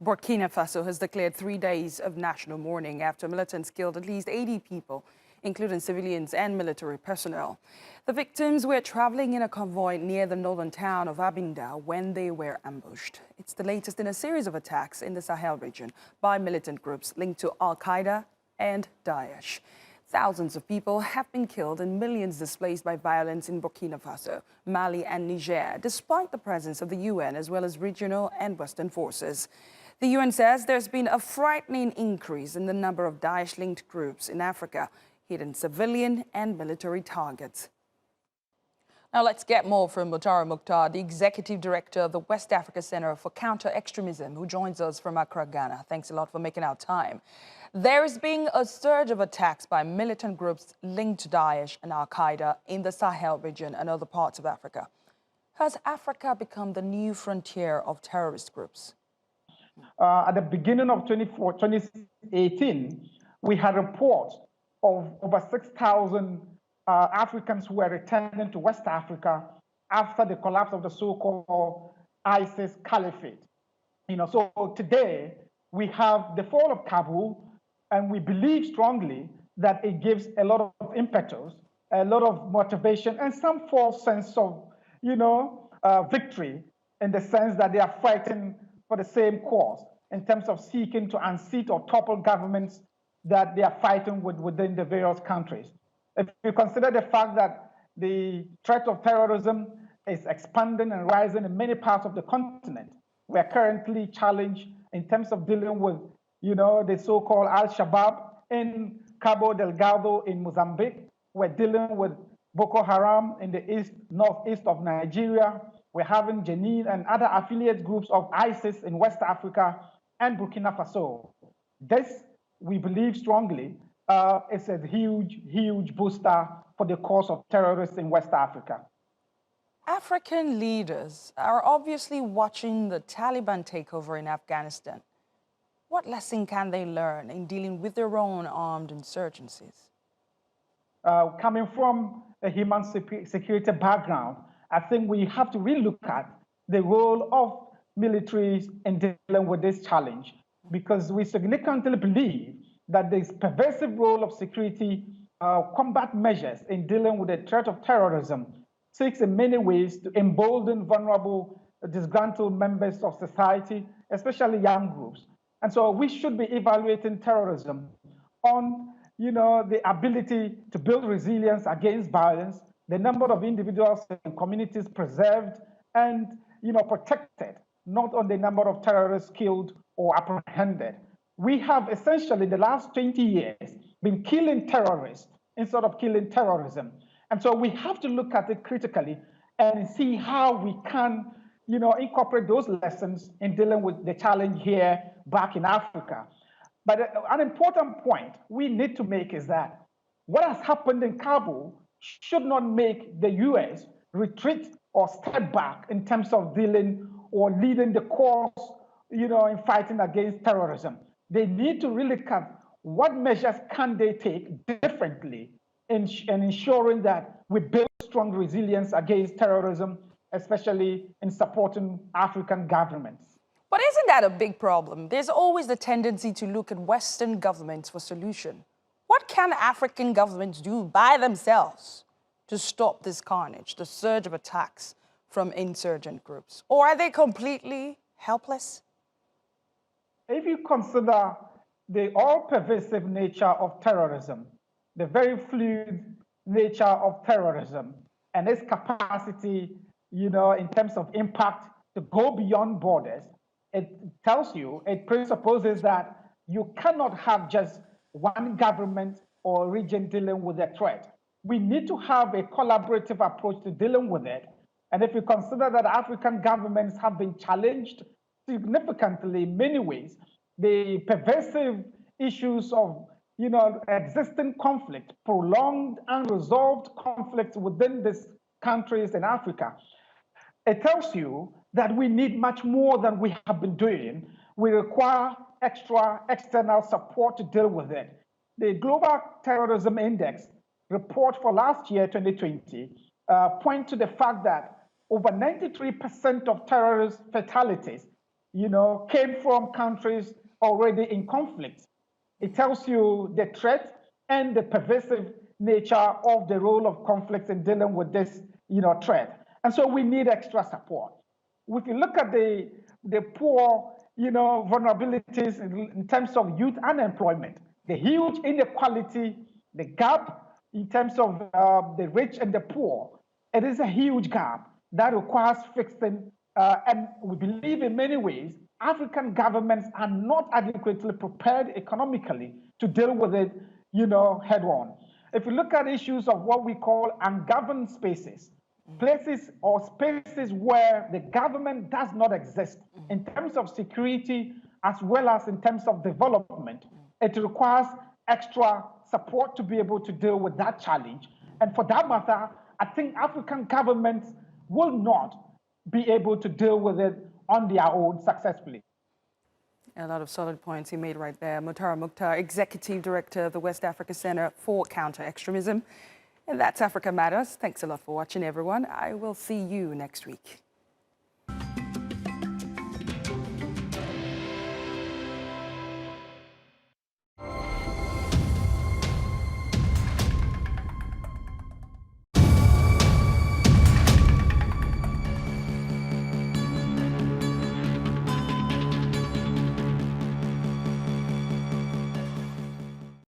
Burkina Faso has declared 3 days of national mourning after militants killed at least 80 people, including civilians and military personnel. The victims were traveling in a convoy near the northern town of Abinda when they were ambushed. It's the latest in a series of attacks in the Sahel region by militant groups linked to Al-Qaeda and Daesh. Thousands of people have been killed and millions displaced by violence in Burkina Faso, Mali and Niger, despite the presence of the UN as well as regional and Western forces. The UN says there's been a frightening increase in the number of Daesh-linked groups in Africa, hitting civilian and military targets. Now let's get more from Mutara Mukhtar, the Executive Director of the West Africa Center for Counter-Extremism, who joins us from Accra, Ghana. Thanks a lot for making our time. There is being a surge of attacks by militant groups linked to Daesh and Al-Qaeda in the Sahel region and other parts of Africa. Has Africa become the new frontier of terrorist groups? At the beginning of 2018, we had reports of over 6,000 Africans who were returning to West Africa after the collapse of the so-called ISIS caliphate. So today we have the fall of Kabul, and we believe strongly that it gives a lot of impetus, a lot of motivation, and some false sense of, victory, in the sense that they are fighting for the same cause in terms of seeking to unseat or topple governments that they are fighting within the various countries. If you consider the fact that the threat of terrorism is expanding and rising in many parts of the continent, we are currently challenged in terms of dealing with, the so-called Al-Shabaab in Cabo Delgado in Mozambique. We're dealing with Boko Haram in the northeast of Nigeria. We're having Jenin and other affiliate groups of ISIS in West Africa and Burkina Faso. This, we believe strongly, is a huge booster for the cause of terrorists in West Africa. African leaders are obviously watching the Taliban takeover in Afghanistan. What lesson can they learn in dealing with their own armed insurgencies? Coming from a human security background, I think we have to really look at the role of militaries in dealing with this challenge, because we significantly believe that this pervasive role of security combat measures in dealing with the threat of terrorism seeks in many ways to embolden vulnerable, disgruntled members of society, especially young groups. And so we should be evaluating terrorism on the ability to build resilience against violence, the number of individuals and communities preserved and protected, not on the number of terrorists killed or apprehended. We have essentially, the last 20 years, been killing terrorists instead of killing terrorism. And so we have to look at it critically and see how we can incorporate those lessons in dealing with the challenge here back in Africa. But an important point we need to make is that what has happened in Kabul should not make the US retreat or step back in terms of dealing or leading the cause, in fighting against terrorism. They need to really look at what measures can they take differently in ensuring that we build strong resilience against terrorism, especially in supporting African governments. But isn't that a big problem? There's always the tendency to look at Western governments for solution. What can African governments do by themselves to stop this carnage, the surge of attacks from insurgent groups? Or are they completely helpless? If you consider the all-pervasive nature of terrorism, the very fluid nature of terrorism, and its capacity, in terms of impact to go beyond borders, it tells you, it presupposes that you cannot have just one government or region dealing with the threat. We need to have a collaborative approach to dealing with it. And if you consider that African governments have been challenged significantly in many ways, the pervasive issues of existing conflict, prolonged unresolved conflicts within these countries in Africa, it tells you that we need much more than we have been doing. We require extra external support to deal with it. The Global Terrorism Index report for last year, 2020, point to the fact that over 93% of terrorist fatalities came from countries already in conflict. It tells you the threat and the pervasive nature of the role of conflicts in dealing with this, threat. And so we need extra support. If you look at the poor, vulnerabilities in terms of youth unemployment, the huge inequality, the gap in terms of the rich and the poor, it is a huge gap that requires fixing. And we believe in many ways, African governments are not adequately prepared economically to deal with it, head on. If you look at issues of what we call ungoverned spaces, places or spaces where the government does not exist in terms of security as well as in terms of development, it requires extra support to be able to deal with that challenge. And for that matter, I think African governments will not be able to deal with it on their own successfully. A lot of solid points you made right there. Mutara Mukhtar, Executive Director of the West Africa Center for Counter-Extremism. And that's Africa Matters. Thanks a lot for watching, everyone. I will see you next week.